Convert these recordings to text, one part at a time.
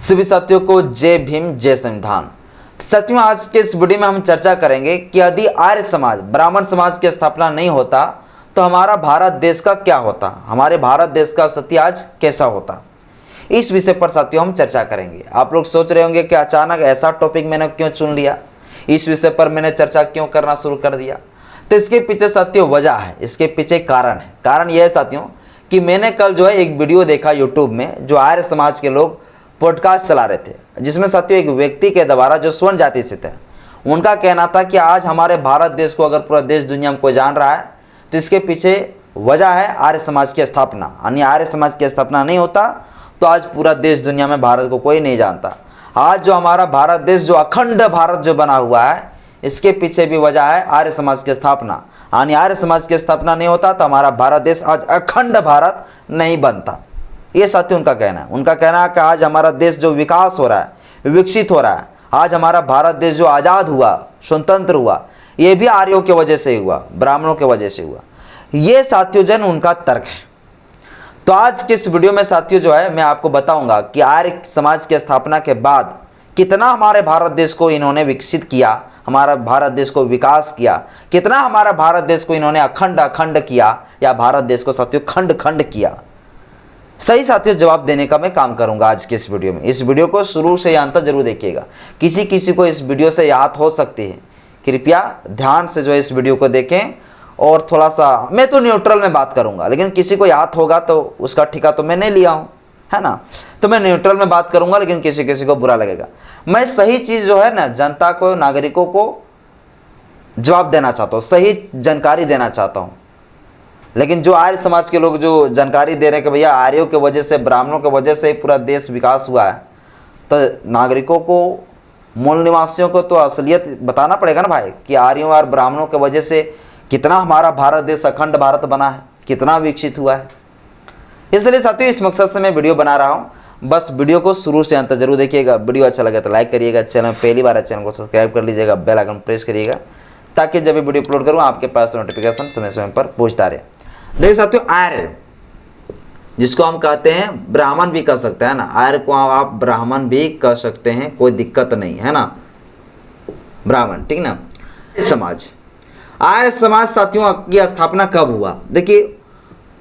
सभी साथियों को जय भीम जय संविधान। साथियों, आज के इस वीडियो में हम चर्चा करेंगे कि यदि आर्य समाज ब्राह्मण समाज की स्थापना नहीं होता तो हमारा भारत देश का क्या होता, हमारे भारत देश का स्थिति आज कैसा होता। इस विषय पर साथियों हम चर्चा करेंगे। आप लोग सोच रहे होंगे कि अचानक ऐसा टॉपिक मैंने क्यों चुन लिया, इस विषय पर मैंने चर्चा क्यों करना शुरू कर दिया। तो इसके पीछे साथियों वजह है, इसके पीछे कारण है। कारण यह है साथियों कि मैंने कल जो है एक वीडियो देखा यूट्यूब में, जो आर्य समाज के लोग पॉडकास्ट चला रहे थे, जिसमें साथियों एक व्यक्ति के द्वारा जो स्वर्ण जाति से थे, उनका कहना था कि आज हमारे भारत देश को अगर पूरा देश दुनिया में कोई जान रहा है तो इसके पीछे वजह है आर्य समाज की स्थापना। यानी आर्य समाज की स्थापना नहीं होता तो आज पूरा देश दुनिया में भारत को कोई नहीं जानता। आज जो हमारा भारत देश, जो अखंड भारत जो बना हुआ है, इसके पीछे भी वजह है आर्य समाज की स्थापना। यानी आर्य समाज की स्थापना नहीं होता तो हमारा भारत देश आज अखंड भारत नहीं बनता। ये साथियों उनका कहना है। उनका कहना है कि आज हमारा देश जो विकास हो रहा है, विकसित हो रहा है, आज हमारा भारत देश जो आज़ाद हुआ, स्वतंत्र हुआ, ये भी आर्यों की वजह से हुआ, ब्राह्मणों की वजह से हुआ। ये साथियों जन उनका तर्क है। तो आज के इस वीडियो में साथियों जो है मैं आपको बताऊंगा कि आर्य समाज की स्थापना के बाद कितना हमारे भारत देश को इन्होंने विकसित किया, हमारा भारत देश को विकास किया, कितना हमारा भारत देश को इन्होंने अखंड अखंड किया, या भारत देश को साथियों खंड खंड किया। सही साथियों जवाब देने का मैं काम करूंगा आज के इस वीडियो में। इस वीडियो को शुरू से अंत तक जरूर देखिएगा। किसी किसी को इस वीडियो से याद हो सकती है, कृपया ध्यान से जो है इस वीडियो को देखें। और थोड़ा सा मैं तो न्यूट्रल में बात करूंगा, लेकिन किसी को याद होगा तो उसका ठिका तो मैं नहीं लिया हूं, है ना। तो मैं न्यूट्रल में बात करूंगा, लेकिन किसी किसी को बुरा लगेगा। मैं सही चीज जो है ना, जनता को, नागरिकों को जवाब देना चाहता हूँ, सही जानकारी देना चाहता हूँ। लेकिन जो आर्य समाज के लोग जो जानकारी दे रहे हैं कि भैया आर्यों के वजह से, ब्राह्मणों के वजह से पूरा देश विकास हुआ है, तो नागरिकों को, मूल निवासियों को तो असलियत बताना पड़ेगा ना भाई, कि आर्यों और ब्राह्मणों के वजह से कितना हमारा भारत देश अखंड भारत बना है, कितना विकसित हुआ है। इसलिए साथियों इस मकसद से मैं वीडियो बना रहा हूँ। बस वीडियो को शुरू से अंत जरूर देखिएगा। वीडियो अच्छा लगे तो लाइक करिएगा, चैनल पहली बार है चैनल को सब्सक्राइब कर लीजिएगा, बेल आइकन प्रेस करिएगा, ताकि जब भी वीडियो अपलोड करूँ आपके पास नोटिफिकेशन समय समय पर पहुँचता रहे। देखिए साथियों, आर्य जिसको हम कहते हैं, ब्राह्मण भी कह सकते हैं ना, आर्य को आप ब्राह्मण भी कह सकते हैं, कोई दिक्कत नहीं है ना, ब्राह्मण, ठीक ना। समाज, आर्य समाज साथियों की स्थापना कब हुआ? देखिए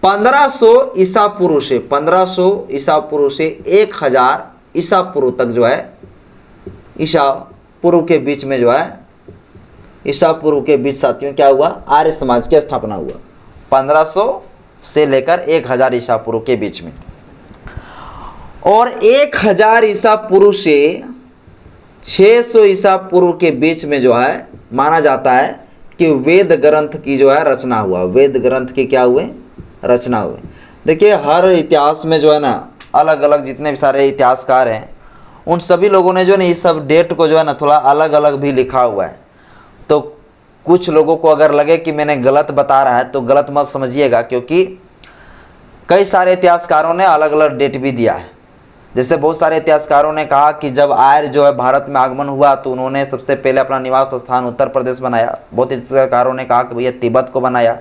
1500 ईसा पूर्व से 1500 ईसा पूर्व से 1000 ईसा पूर्व तक जो है, ईसा पूर्व के बीच में जो है, ईसा पूर्व के बीच साथियों क्या हुआ? आर्य समाज की स्थापना हुआ 1500 से लेकर 1000 ईसा पूर्व के बीच में। और 1000 ईसा पूर्व से 600 ईसा पूर्व के बीच में जो है माना जाता है कि वेद ग्रंथ की जो है रचना हुआ। वेद ग्रंथ की क्या हुए? रचना हुए। देखिए हर इतिहास में जो है ना, अलग अलग जितने भी सारे इतिहासकार हैं, उन सभी लोगों ने जो है ना इस सब डेट को जो है ना थोड़ा अलग अलग भी लिखा हुआ है। तो कुछ लोगों को अगर लगे कि मैंने गलत बता रहा है तो गलत मत समझिएगा, क्योंकि कई सारे इतिहासकारों ने अलग अलग डेट भी दिया है। जैसे बहुत सारे इतिहासकारों ने कहा कि जब आर्य जो है भारत में आगमन हुआ तो उन्होंने सबसे पहले अपना निवास स्थान उत्तर प्रदेश बनाया। बहुत इतिहासकारों ने कहा कि भैया तिब्बत को बनाया।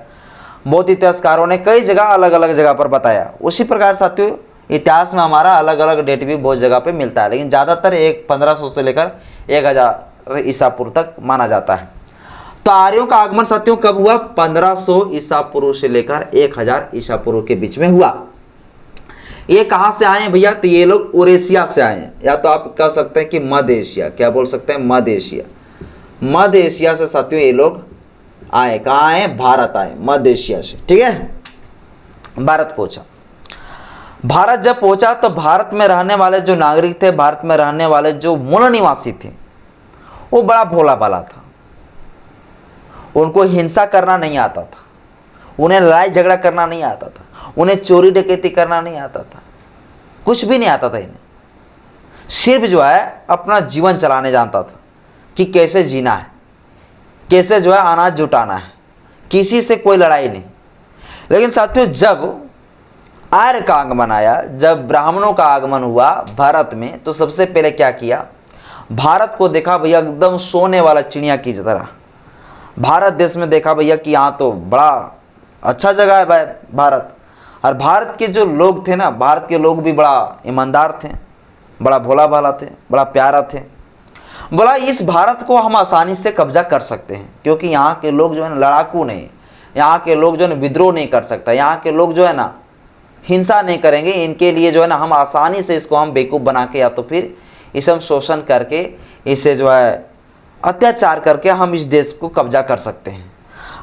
बहुत इतिहासकारों ने कई जगह अलग अलग जगह पर बताया। उसी प्रकार साथियों इतिहास में हमारा अलग अलग डेट भी बहुत जगह पर मिलता है, लेकिन ज़्यादातर 1500 से लेकर 1000 ईसा पूर्व तक माना जाता है। तो आर्यों का आगमन साथियों कब हुआ? 1500 ईसा पूर्व से लेकर 1000 ईसा पूर्व के बीच में हुआ। ये कहां से आए भैया? तो ये लोग ओरेशिया से आए हैं, या तो आप कह सकते हैं कि मध्य एशिया। क्या बोल सकते हैं? मध्य एशिया। मध्य एशिया से साथियों ये लोग आए। कहां आए? भारत आए, मध्य एशिया से, ठीक है। भारत पहुंचा। भारत जब पहुंचा तो भारत में रहने वाले जो नागरिक थे, भारत में रहने वाले जो मूल निवासी थे, वो बड़ा भोला भाला था। उनको हिंसा करना नहीं आता था, उन्हें लड़ाई झगड़ा करना नहीं आता था, उन्हें चोरी डकैती करना नहीं आता था, कुछ भी नहीं आता था इन्हें। सिर्फ जो है अपना जीवन चलाने जानता था कि कैसे जीना है, कैसे जो है अनाज जुटाना है, किसी से कोई लड़ाई नहीं। लेकिन साथियों जब आर्य का आगमन आया, जब ब्राह्मणों का आगमन हुआ भारत में, तो सबसे पहले क्या किया? भारत को देखा भैया एकदम सोने वाला चिड़िया की तरह। भारत देश में देखा भैया कि यहाँ तो बड़ा अच्छा जगह है भाई भारत। और भारत के जो लोग थे ना, भारत के लोग भी बड़ा ईमानदार थे, बड़ा भोला भाला थे, बड़ा प्यारा थे। बोला इस भारत को हम आसानी से कब्जा कर सकते हैं, क्योंकि यहाँ के लोग जो है ना लड़ाकू नहीं, यहाँ के लोग जो है ना विद्रोह नहीं कर सकता, यहाँ के लोग जो है ना हिंसा नहीं करेंगे, इनके लिए जो है ना हम आसानी से इसको हम बेवकूफ़ बना के या तो फिर इसे हम शोषण करके, इसे जो है अत्याचार करके हम इस देश को कब्जा कर सकते हैं।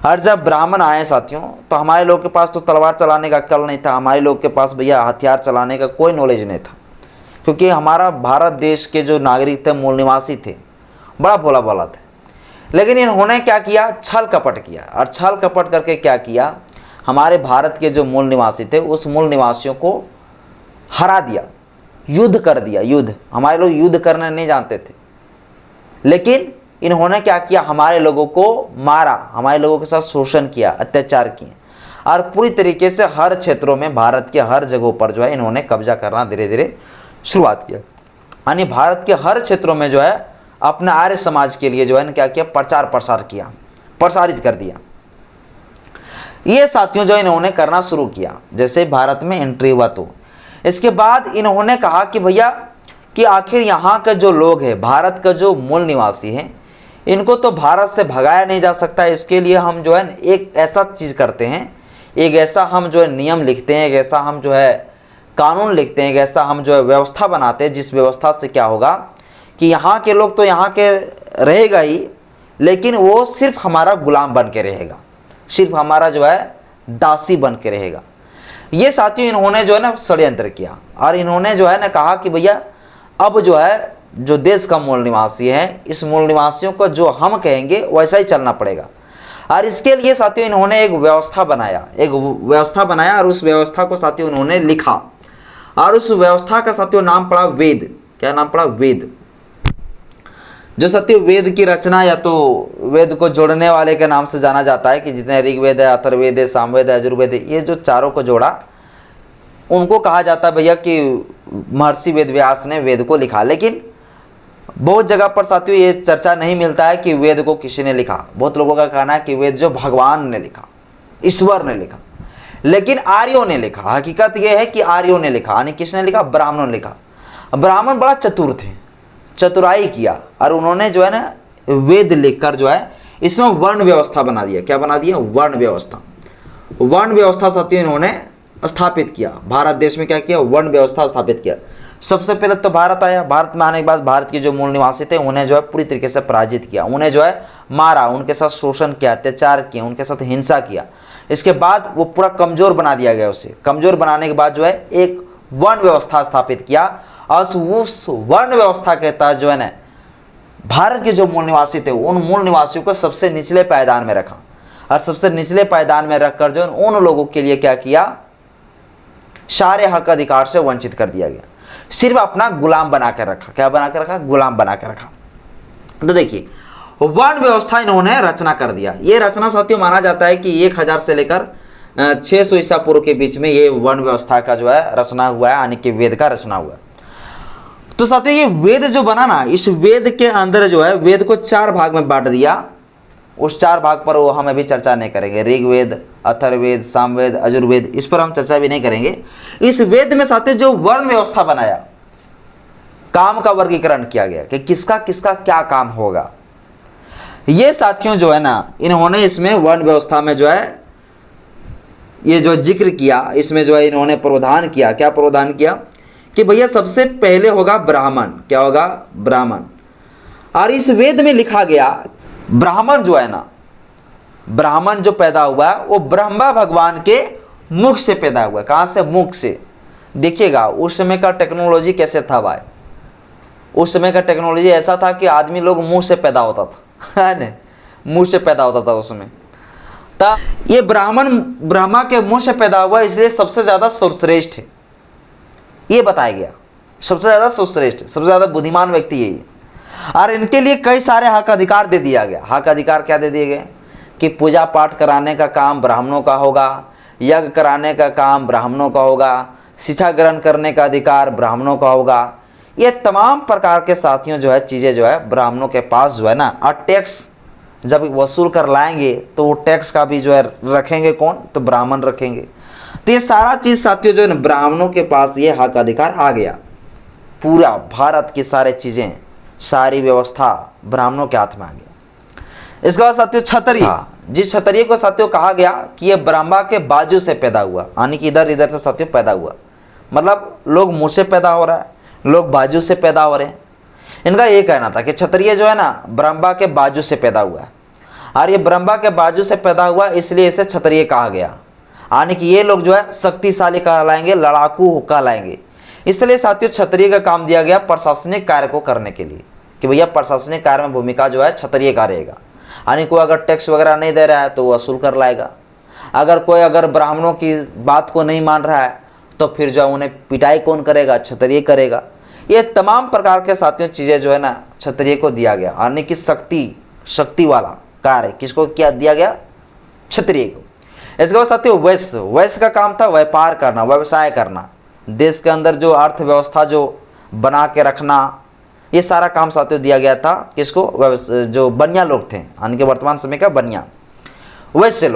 और जब ब्राह्मण आए साथियों, तो हमारे लोग के पास तो तलवार चलाने का कल नहीं था, हमारे लोग के पास भैया हथियार चलाने का कोई नॉलेज नहीं था, क्योंकि हमारा भारत देश के जो नागरिक थे, मूल निवासी थे, बड़ा भोला भाला थे। लेकिन इन्होंने क्या किया, छल कपट किया, और छल कपट करके क्या किया, हमारे भारत के जो मूल निवासी थे उस मूल निवासियों को हरा दिया, युद्ध कर दिया। युद्ध, हमारे लोग युद्ध करना नहीं जानते थे, लेकिन इन्होंने क्या किया, हमारे लोगों को मारा, हमारे लोगों के साथ शोषण किया, अत्याचार किए, और पूरी तरीके से हर क्षेत्रों में, भारत के हर जगहों पर जो है इन्होंने कब्जा करना धीरे धीरे शुरुआत किया। यानी भारत के हर क्षेत्रों में जो है अपने आर्य समाज के लिए जो है क्या किया, प्रचार प्रसार किया, प्रसारित कर दिया। ये साथियों जो इन्होंने करना शुरू किया जैसे भारत में एंट्री हुआ। तो इसके बाद इन्होंने कहा कि भैया कि आखिर यहाँ के जो लोग हैं, भारत का जो मूल निवासी हैं, इनको तो भारत से भगाया नहीं जा सकता। इसके लिए हम जो है एक ऐसा चीज़ करते हैं, एक ऐसा हम जो है नियम लिखते हैं, एक ऐसा हम जो है कानून लिखते हैं, एक ऐसा हम जो है व्यवस्था बनाते हैं, जिस व्यवस्था से क्या होगा कि यहाँ के लोग तो यहाँ के रहेगा ही, लेकिन वो सिर्फ हमारा गुलाम बन के रहेगा, सिर्फ हमारा जो है दासी बन के रहेगा। ये साथियों इन्होंने जो है ना षड्यंत्र किया, और इन्होंने जो है ना कहा कि भैया अब जो है जो देश का मूल निवासी है, इस मूल निवासियों को जो हम कहेंगे वैसा ही चलना पड़ेगा। और इसके लिए साथियों इन्होंने एक व्यवस्था बनाया, और उस व्यवस्था को साथियों उन्होंने लिखा, और उस व्यवस्था का साथियों नाम पड़ा वेद। क्या नाम पड़ा? वेद। जो साथियों वेद की रचना या तो वेद को जोड़ने वाले के नाम से जाना जाता है, कि जितने ऋग्वेद है, अथर्ववेद है, सामवेद है, यजुर्वेद है, ये जो चारों को जोड़ा, उनको कहा जाता है भैया कि महर्षि वेद व्यास ने वेद को लिखा। लेकिन बहुत जगह पर साथियों ये चर्चा नहीं मिलता है कि वेद को किसी ने लिखा। बहुत लोगों का कहना है कि वेद जो भगवान ने लिखा, ईश्वर ने लिखा, लेकिन आर्यों ने लिखा। हकीकत यह है कि आर्यों ने लिखा, यानी किसने लिखा? ब्राह्मणों ने लिखा। ब्राह्मण बड़ा चतुर थे, चतुराई किया, और उन्होंने जो है ना वेद लिखकर जो है इसमें वर्ण व्यवस्था बना दिया। क्या बना दिया? वर्ण व्यवस्था। वर्ण व्यवस्था साथियों इन्होंने स्थापित किया। भारत देश में क्या किया? वर्ण व्यवस्था स्थापित किया। सबसे पहले तो भारत आया। भारत में आने के बाद भारत के जो मूल निवासी थे उन्हें जो है पूरी तरीके से पराजित किया, उन्हें जो है मारा, उनके साथ शोषण किया, अत्याचार किया, उनके साथ हिंसा किया। इसके बाद वो पूरा कमजोर बना दिया गया। उसे कमजोर बनाने के बाद जो है एक वर्ण व्यवस्था स्थापित किया, और उस वर्ण व्यवस्था के तहत जो है ना भारत के जो मूल निवासी थे उन मूल निवासियों को सबसे निचले पायदान में रखा, और सबसे निचले पायदान में रखकर जो उन लोगों के लिए क्या किया? सारे हक अधिकार से वंचित कर दिया गया, सिर्फ अपना गुलाम बना कर रखा। क्या बना कर रखा? गुलाम बना कर रखा। तो देखिए वर्ण व्यवस्था इन्होंने रचना कर दिया। ये रचना साथियों माना जाता है कि 1000 से लेकर 600 ईसा पूर्व के बीच में ये वर्ण व्यवस्था का जो है रचना हुआ है, यानी कि वेद का रचना हुआ है। तो साथियों ये वेद जो बना ना, इस वेद के अंदर जो है वेद को 4 भाग में बांट दिया। उस 4 भाग पर वो हम अभी चर्चा नहीं करेंगे। ऋग्वेद, अथर्ववेद, सामवेद, यजुर्वेद, इस पर हम चर्चा भी नहीं करेंगे। इस वेद में साथियों जो वर्ण व्यवस्था बनाया, काम का वर्गीकरण किया गया कि किसका किसका क्या काम होगा। ये साथियों जो है ना इन्होंने इसमें वर्ण व्यवस्था में जो है ये जो जिक्र किया, इसमें जो है इन्होंने प्रावधान किया। क्या प्रावधान किया? कि भैया सबसे पहले होगा ब्राह्मण। क्या होगा? ब्राह्मण। और इस वेद में लिखा गया ब्राह्मण जो है ना, ब्राह्मण जो पैदा हुआ है वो ब्रह्मा भगवान के मुख से पैदा हुआ है। कहाँ से? मुख से। देखिएगा उस समय का टेक्नोलॉजी कैसे था भाई। उस समय का टेक्नोलॉजी ऐसा था कि आदमी लोग मुंह से पैदा होता था, है ना, मुंह से पैदा होता था उस समय। तो ये ब्राह्मण ब्रह्मा के मुंह से पैदा हुआ, इसलिए सबसे ज्यादा सर्वश्रेष्ठ है, ये बताया गया। सबसे ज्यादा सर्वश्रेष्ठ, सबसे ज्यादा बुद्धिमान व्यक्ति यही है। और इनके लिए कई सारे हक अधिकार दे दिया गया। हक अधिकार क्या दे दिए गए? कि पूजा पाठ कराने का काम ब्राह्मणों का होगा, यज्ञ कराने का काम ब्राह्मणों का होगा, शिक्षा ग्रहण करने का अधिकार ब्राह्मणों का होगा। ये तमाम प्रकार के साथियों जो है चीज़ें जो है ब्राह्मणों के पास जो है ना, और टैक्स जब वसूल कर लाएंगे तो वो टैक्स का भी जो है रखेंगे कौन? तो ब्राह्मण रखेंगे। तो ये सारा चीज़ साथियों जो है ना ब्राह्मणों के पास ये हक अधिकार आ गया, पूरा भारत की सारी चीज़ें, सारी व्यवस्था ब्राह्मणों के हाथ में आ गया। इसके बाद साथियों क्षत्रिय, जिस क्षत्रिय को साथियों कहा गया कि ये ब्रह्मा के बाजू से पैदा हुआ, यानी कि इधर इधर से साथियों पैदा हुआ, मतलब लोग मुंह से पैदा हो रहा है, लोग बाजू से पैदा हो रहे हैं। इनका ये कहना था कि क्षत्रिय जो है ना ब्रह्मा के बाजू से पैदा हुआ है, और ये ब्रह्मा के बाजू से पैदा हुआ इसलिए इसे क्षत्रिय कहा गया, यानी कि ये लोग जो है शक्तिशाली कहलाएंगे, लड़ाकू कहलाएंगे। इसलिए साथियों क्षत्रिय का काम दिया गया प्रशासनिक कार्य को करने के लिए, कि भैया प्रशासनिक कार्य में भूमिका जो है क्षत्रिय का रहेगा। यानी कोई अगर टैक्स वगैरह नहीं दे रहा है तो वो वसूल कर लाएगा, अगर ब्राह्मणों की बात को नहीं मान रहा है तो फिर जो है उन्हें पिटाई कौन करेगा, क्षत्रिय करेगा। ये तमाम प्रकार के साथियों चीज़ें जो है ना क्षत्रिय को दिया गया, यानी कि शक्ति वाला कार्य किसको क्या दिया गया, क्षत्रिय को। इसके बाद साथियों वैश्य का काम था व्यापार करना, व्यवसाय करना, देश के अंदर जो अर्थव्यवस्था जो बना के रखना, ये सारा काम साथियों दिया गया था किसको, जो बनिया लोग थे, यानी कि वर्तमान समय का बनिया वैश्य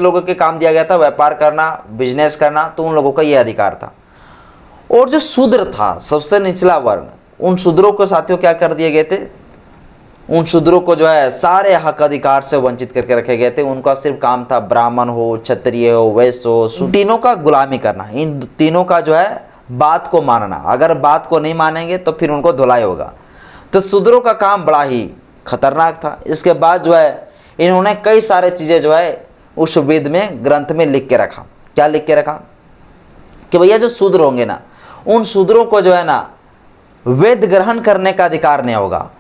लोगों के काम दिया गया था व्यापार करना, बिजनेस करना, तो उन लोगों का ये अधिकार था। और जो शूद्र था, सबसे निचला वर्ण, उन शूद्रों को साथियों क्या कर दिए गए थे, उन शूद्रों को जो है सारे हक अधिकार से वंचित करके रखे गए थे। उनका सिर्फ काम था ब्राह्मण हो, क्षत्रिय हो, वैश्य हो, तीनों का गुलामी करना, इन तीनों का जो है बात को मानना। अगर बात को नहीं मानेंगे तो फिर उनको धुलाई होगा। तो शूद्रों का काम बड़ा ही खतरनाक था। इसके बाद जो है इन्होंने कई सारे चीज़ें जो है उस वेद में ग्रंथ में लिख के रखा। क्या लिख के रखा कि भैया जो शूद्र होंगे ना, उन शूद्रों को जो है ना वेद ग्रहण करने का अधिकार नहीं होगा,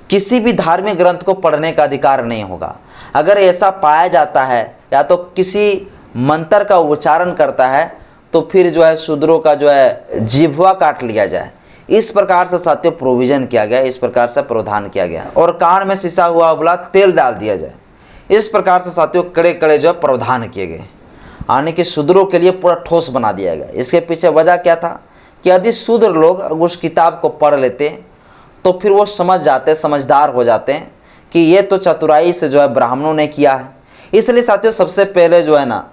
किसी भी धार्मिक ग्रंथ को पढ़ने का अधिकार नहीं होगा। अगर ऐसा पाया जाता है या तो किसी मंत्र का उच्चारण करता है तो फिर जो है शूद्रों का जो है जिह्वा काट लिया जाए। इस प्रकार से साथियों प्रोविजन किया गया, इस प्रकार से प्रावधान किया गया। और कान में सिसा हुआ उबला तेल डाल दिया जाए। इस प्रकार से साथियों कड़े कड़े जो है प्रावधान किए गए, यानी कि शूद्रों के लिए पूरा ठोस बना दिया गया। इसके पीछे वजह क्या था कि यदि शूद्र लोग उस किताब को पढ़ लेते तो फिर वो समझ जाते, समझदार हो जाते हैं कि ये तो चतुराई से जो है ब्राह्मणों ने किया है। इसलिए साथियों सबसे पहले जो है ना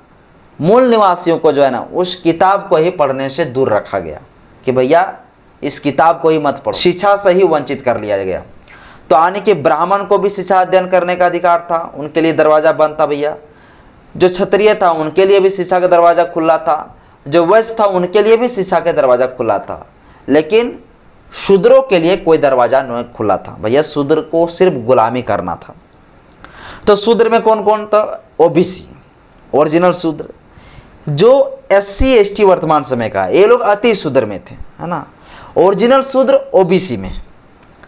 मूल निवासियों को जो है ना उस किताब को ही पढ़ने से दूर रखा गया कि भैया इस किताब को ही मत पढ़ो, शिक्षा से ही वंचित कर लिया गया। तो यानी कि ब्राह्मण को भी शिक्षा अध्ययन करने का अधिकार था, उनके लिए दरवाज़ा बंद था भैया। जो क्षत्रिय था उनके लिए भी शिक्षा का दरवाज़ा खुला था, जो वैश्य था उनके लिए भी शिक्षा का दरवाज़ा खुला था, लेकिन शूद्रों के लिए कोई दरवाज़ा नहीं खुला था भैया। शूद्र को सिर्फ गुलामी करना था। तो शूद्र में कौन कौन था, ओबीसी ओरिजिनल शूद्र, जो SC ST वर्तमान समय का, ये लोग अति शूद्र में थे, है ना। ओरिजिनल शूद्र ओबीसी में,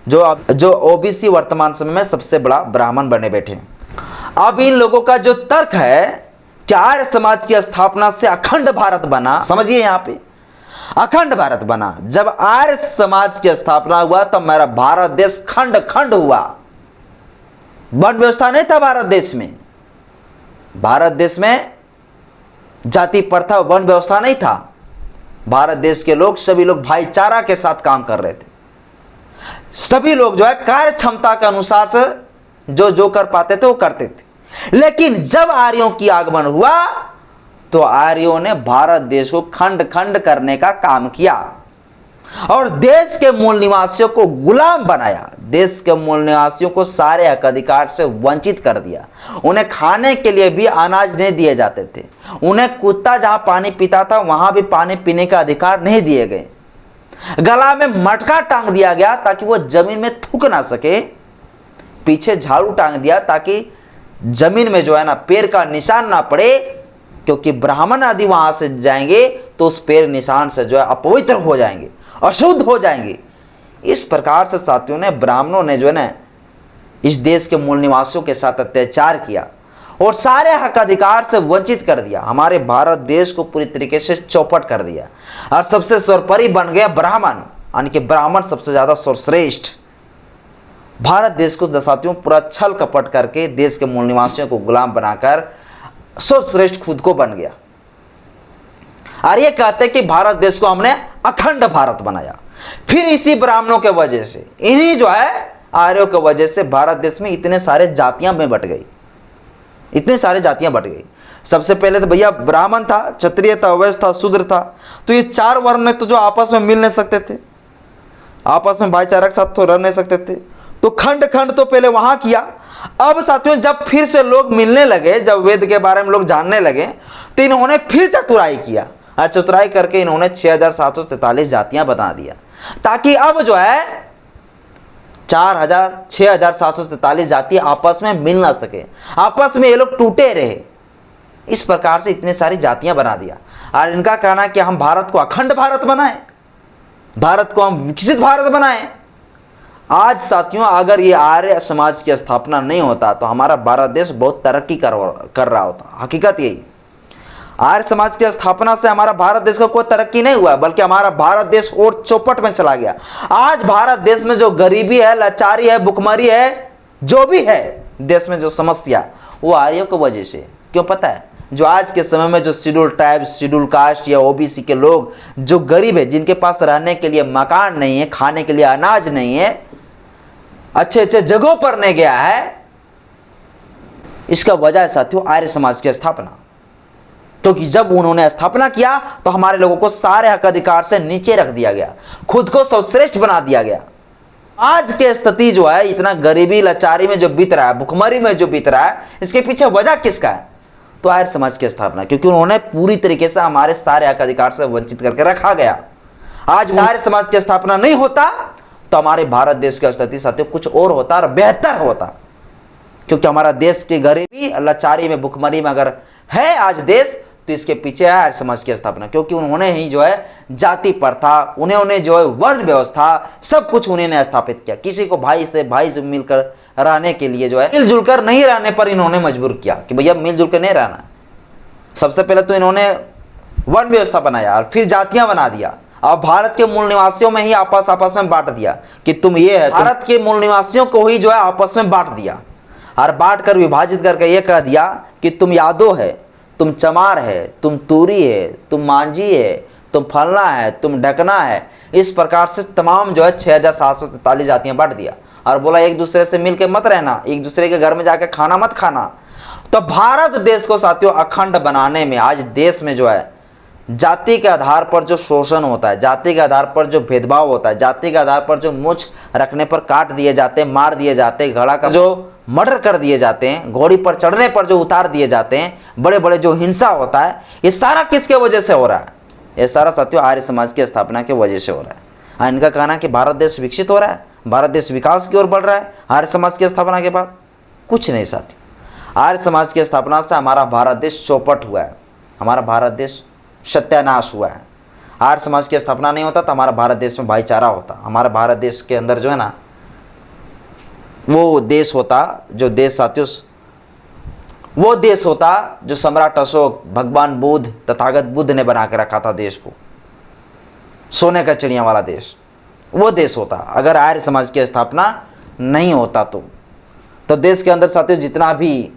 जो ओबीसी वर्तमान समय में सबसे बड़ा ब्राह्मण बने बैठे। अब इन लोगों का जो तर्क है कि आर्य समाज की स्थापना से अखंड भारत बना, समझिए यहाँ पे अखंड भारत बना। जब आर्य समाज की स्थापना हुआ तब मेरा भारत देश खंड खंड हुआ। वर्ण व्यवस्था नहीं था भारत देश में, भारत देश में जाति प्रथा वर्ण व्यवस्था नहीं था। भारत देश के लोग सभी लोग भाईचारा के साथ काम कर रहे थे। सभी लोग जो है कार्य क्षमता के अनुसार से जो कर पाते थे वो करते थे। लेकिन जब आर्यों की आगमन हुआ तो आर्यों ने भारत देश को खंड खंड करने का काम किया और देश के मूल निवासियों को गुलाम बनाया। देश के मूल निवासियों को सारे हक अधिकार से वंचित कर दिया। उन्हें खाने के लिए भी अनाज नहीं दिए जाते थे। उन्हें कुत्ता जहां पानी पीता था वहां भी पानी पीने का अधिकार नहीं दिए गए। गला में मटका टांग दिया गया ताकि वो जमीन में थूक ना सके। पीछे झाड़ू टांग दिया ताकि जमीन में जो है ना पैर का निशान ना पड़े, क्योंकि ब्राह्मण आदि वहां से जाएंगे तो उस पैर निशान से जो है अपवित्र हो जाएंगे, अशुद्ध हो जाएंगे। इस प्रकार से साथियों ने ब्राह्मणों ने जो है ना इस देश के मूल निवासियों के साथ अत्याचार किया और सारे हक अधिकार से वंचित कर दिया। हमारे भारत देश को पूरी तरीके से चौपट कर दिया और सबसे सर्वोपरि बन गया ब्राह्मण, यानी कि ब्राह्मण सबसे ज्यादा सर्वश्रेष्ठ। भारत देश को साथियों पूरा छल कपट करके देश के मूल निवासियों को गुलाम बनाकर सर्वश्रेष्ठ खुद को बन गया। और ये कहते हैं कि भारत देश को हमने अखंड भारत बनाया। फिर इसी ब्राह्मणों के वजह से, इन्हीं जो है आर्यों के वजह से भारत देश में इतने सारे जातियां में बट गई, इतनी सारी जातियां बट गई। सबसे पहले तो भैया ब्राह्मण था, क्षत्रिय था, वैश्य था, शूद्र था। तो ये चार वर्ण तो जो आपस में मिल नहीं सकते थे, आपस में भाईचारा के साथ तो रह नहीं सकते थे, तो खंड खंड तो पहले वहां किया। अब साथियों जब फिर से लोग मिलने लगे, जब वेद के बारे में लोग जानने लगे, तो इन्होंने फिर चतुराई किया और चतुराई करके इन्होंने 6743 जातियां बना दिया, ताकि अब जो है 6743 जाति आपस में मिल ना सके, आपस में ये लोग टूटे रहे। इस प्रकार से इतने सारी जातियां बना दिया। और इनका कहना है कि हम भारत को अखंड भारत बनाएं, भारत को हम विकसित भारत बनाएं। आज साथियों अगर ये आर्य समाज की स्थापना नहीं होता तो हमारा भारत देश बहुत तरक्की कर रहा होता। हकीकत यही, आर्य समाज की स्थापना से हमारा भारत देश का कोई तरक्की नहीं हुआ, बल्कि हमारा भारत देश और चौपट में चला गया। आज भारत देश में जो गरीबी है, लाचारी है, भुखमरी है, जो भी है देश में जो समस्या, वो आर्यों की वजह से। क्यों पता है? जो आज के समय में जो शेड्यूल ट्राइब, शेड्यूल कास्ट या ओबीसी के लोग जो गरीब है, जिनके पास रहने के लिए मकान नहीं है, खाने के लिए अनाज नहीं है, अच्छे अच्छे जगहों पर नहीं गया है, इसका वजह है साथियों आर्य समाज की स्थापना। क्योंकि जब उन्होंने स्थापना किया तो हमारे लोगों को सारे हक अधिकार से नीचे रख दिया गया, खुद को सर्वश्रेष्ठ बना दिया गया। आज की स्थिति जो है, इतना गरीबी लाचारी में जो बीत रहा है, भुखमरी में जो बीत रहा है, इसके पीछे वजह किसका है? तो आर्य समाज की स्थापना, क्योंकि उन्होंने पूरी तरीके से हमारे सारे हक अधिकार से वंचित करके रखा गया। आज आर्य समाज की स्थापना नहीं होता तो हमारे भारत देश की स्थिति साथियों कुछ और होता और बेहतर होता। क्योंकि हमारा देश की गरीबी लाचारी में भुखमरी में अगर है आज देश, तो इसके पीछे है आर्य समाज की स्थापना। क्योंकि उन्होंने ही जो है जाति प्रथा, उन्होंने जो है वर्ण व्यवस्था, सब कुछ उन्होंने स्थापित किया। किसी को भाई से भाई जो मिलकर रहने के लिए जो है, मिलजुल कर नहीं रहने पर इन्होंने मजबूर किया कि भैया मिलजुल कर नहीं रहना। सबसे पहले तो इन्होंने वर्ण व्यवस्था बनाया और फिर जातियां बना दिया। अब भारत के मूल निवासियों में ही आपस में बांट दिया कि तुम ये है। भारत के मूल निवासियों को ही जो है आपस में बांट दिया और बांट कर विभाजित करके ये कह दिया कि तुम यादव है, तुम चमार है, तुम तूरी है, तुम मांझी है, तुम फलना है, तुम ढकना है। इस प्रकार से तमाम जो है 6743 जातियां बांट दिया और बोला एक दूसरे से मिलकर मत रहना, एक दूसरे के घर में जाकर खाना मत खाना। तो भारत देश को साथियों अखंड बनाने में आज देश में जो है जाति के आधार पर जो शोषण होता है, जाति के आधार पर जो भेदभाव होता है, जाति के आधार पर जो मूंछ रखने पर काट दिए जाते हैं, मार दिए जाते हैं, घड़ा का जो मर्डर कर दिए जाते हैं, घोड़ी पर चढ़ने पर जो उतार दिए जाते हैं, बड़े बड़े जो हिंसा होता है, ये सारा किसके वजह से हो रहा है? ये सारा साथियों आर्य समाज की स्थापना की वजह से हो रहा है। इनका कहना है कि भारत देश विकसित हो रहा है, भारत देश विकास की ओर बढ़ रहा है आर्य समाज की स्थापना के बाद। कुछ नहीं साथियों, आर्य समाज की स्थापना से हमारा भारत देश चौपट हुआ है, हमारा भारत देश सत्यानाश हुआ है। आर्य समाज की स्थापना नहीं होता तो हमारा भारत देश में भाईचारा होता, हमारा भारत देश के अंदर जो है ना वो देश होता, जो देश साथियों वो देश होता जो सम्राट अशोक, भगवान बुद्ध, तथागत बुद्ध ने बना के रखा था देश को, सोने का चिड़िया वाला देश, वो देश होता अगर आर्य समाज की स्थापना नहीं होता तो देश के अंदर साथियों जितना भी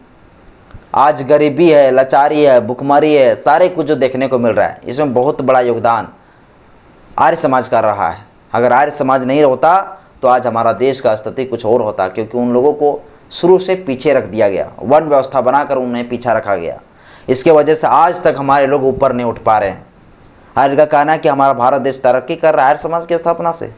आज गरीबी है, लाचारी है, भुखमरी है, सारे कुछ जो देखने को मिल रहा है, इसमें बहुत बड़ा योगदान आर्य समाज का रहा है। अगर आर्य समाज नहीं होता तो आज हमारा देश का स्थिति कुछ और होता, क्योंकि उन लोगों को शुरू से पीछे रख दिया गया, वर्ण व्यवस्था बनाकर उन्हें पीछा रखा गया। इसके वजह से आज तक हमारे लोग ऊपर नहीं उठ पा रहे हैं। आर्य का कहना है कि हमारा भारत देश तरक्की कर रहा है आर्य समाज की स्थापना से।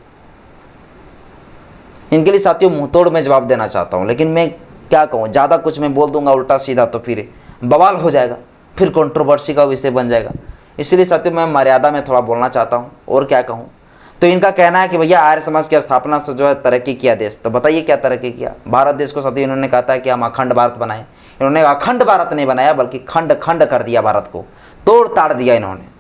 इनके लिए साथियों मुंहतोड़ में जवाब देना चाहता हूँ, लेकिन मैं क्या कहूँ, ज़्यादा कुछ मैं बोल दूंगा उल्टा सीधा तो फिर बवाल हो जाएगा, फिर कंट्रोवर्सी का विषय बन जाएगा। इसलिए साथियों मैं मर्यादा में थोड़ा बोलना चाहता हूँ। और क्या कहूँ, तो इनका कहना है कि भैया आर्य समाज की स्थापना से जो है तरक्की किया देश। तो बताइए क्या तरक्की किया भारत देश को? साथियों इन्होंने कहा था कि हम अखंड भारत बनाए। इन्होंने अखंड भारत नहीं बनाया, बल्कि खंड खंड कर दिया, भारत को तोड़ ताड़ दिया इन्होंने।